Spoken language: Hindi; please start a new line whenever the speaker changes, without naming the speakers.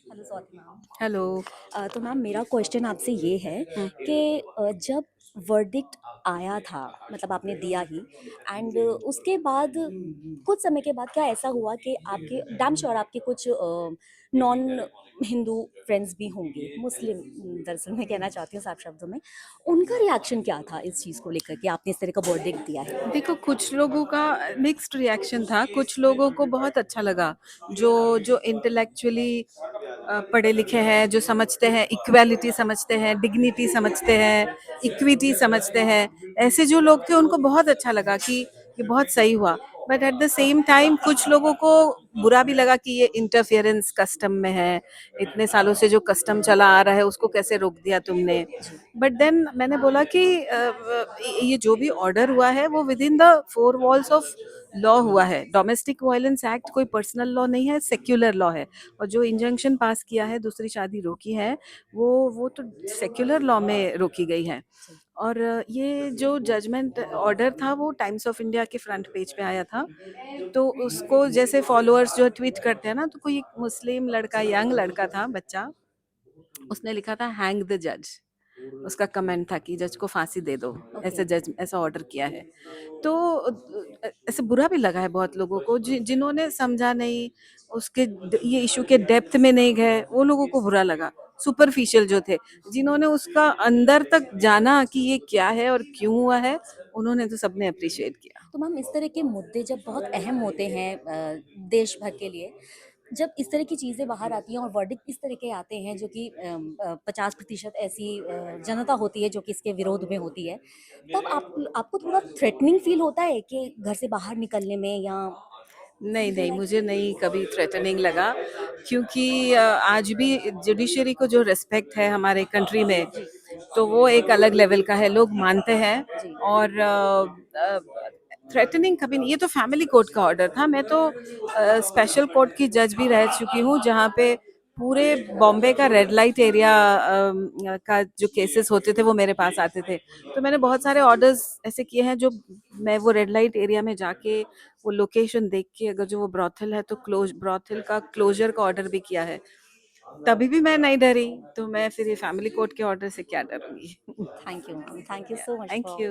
Hello Swati ma'am.
हेलो।
तो मैम मेरा क्वेश्चन आपसे ये है
हुँ।
कि जब वर्डिक्ट आया था, मतलब आपने दिया ही, एंड उसके बाद कुछ समय के बाद क्या ऐसा हुआ कि आपके डैम श्योर आपके कुछ नॉन हिंदू फ्रेंड्स भी होंगे, मुस्लिम, दरअसल मैं कहना चाहती हूँ साफ शब्दों में, उनका रिएक्शन क्या था इस चीज़ को लेकर कि आपने इस तरह का वर्डिक्ट दिया है?
देखो, कुछ लोगों का मिक्स्ड रिएक्शन था, कुछ लोगों को बहुत अच्छा लगा। जो जो इंटेलेक्चुअली पढ़े लिखे हैं, जो समझते हैं, इक्वालिटी समझते हैं, डिग्निटी समझते हैं, इक्विटी समझते हैं, ऐसे जो लोग थे उनको बहुत अच्छा लगा कि ये बहुत सही हुआ। But at the same time कुछ लोगों को बुरा भी लगा कि ये इंटरफियरेंस कस्टम में है, इतने सालों से जो कस्टम चला आ रहा है उसको कैसे रोक दिया तुमने।
जी।
बट देन मैंने बोला कि ये जो भी ऑर्डर हुआ है वो with in the four walls of law हुआ है। डोमेस्टिक वायलेंस एक्ट कोई पर्सनल लॉ नहीं है, सेक्युलर लॉ है। और जो इंजंक्शन पास किया है, दूसरी शादी रोकी है, वो तो सेक्युलर लॉ में रोकी गई है।
जी।
और ये जो जजमेंट ऑर्डर था वो टाइम्स ऑफ इंडिया के फ्रंट पेज पे आया था। तो उसको जैसे फॉलोअर्स जो ट्वीट करते हैं ना, तो कोई एक मुस्लिम लड़का, यंग लड़का था, बच्चा, उसने लिखा था हैंग द जज। उसका कमेंट था कि जज को फांसी दे दो,
ओके।
ऐसे जज ऐसा ऑर्डर किया है। तो ऐसे बुरा भी लगा है बहुत लोगों को, जिन्होंने समझा नहीं, उसके ये इशू के डेप्थ में नहीं गए, वो लोगों को बुरा लगा। सुपरफिशियल जो थे, जिन्होंने उसका अंदर तक जाना कि ये क्या है और क्यों हुआ है, उन्होंने तो सबने अप्रिशिएट किया।
तो मैम इस तरह के मुद्दे जब बहुत अहम होते हैं देश भर के लिए, जब इस तरह की चीज़ें बाहर आती हैं और वर्डिक्ट इस तरह के आते हैं जो कि 50% ऐसी जनता होती है जो कि इसके विरोध में होती है, तब आपको थोड़ा थ्रेटनिंग फील होता है कि घर से बाहर निकलने में या
नहीं,
समथिंग
नहीं,
लाइक?
मुझे नहीं कभी थ्रेटनिंग लगा, क्योंकि आज भी जुडिशरी को जो रिस्पेक्ट है हमारे कंट्री में,
जी।
तो वो एक अलग लेवल का है, लोग मानते हैं।
जी।
और थ्रेटनिंग कभी नहीं, ये तो फैमिली कोर्ट का ऑर्डर था। मैं तो स्पेशल कोर्ट की जज भी रह चुकी हूँ, जहाँ पे पूरे बॉम्बे का रेड लाइट एरिया का जो केसेस होते थे वो मेरे पास आते थे। तो मैंने बहुत सारे ऑर्डर्स ऐसे किए हैं, जो मैं वो रेड लाइट एरिया में जाके वो लोकेशन देख के, अगर जो वो ब्रॉथल है तो ब्रॉथल का क्लोजर का ऑर्डर भी किया है। तभी भी मैं नहीं डरी, तो मैं फिर ये फैमिली कोर्ट के ऑर्डर से क्या डरूंगी।
Thank you ma'am, thank you so much
thank
for
you.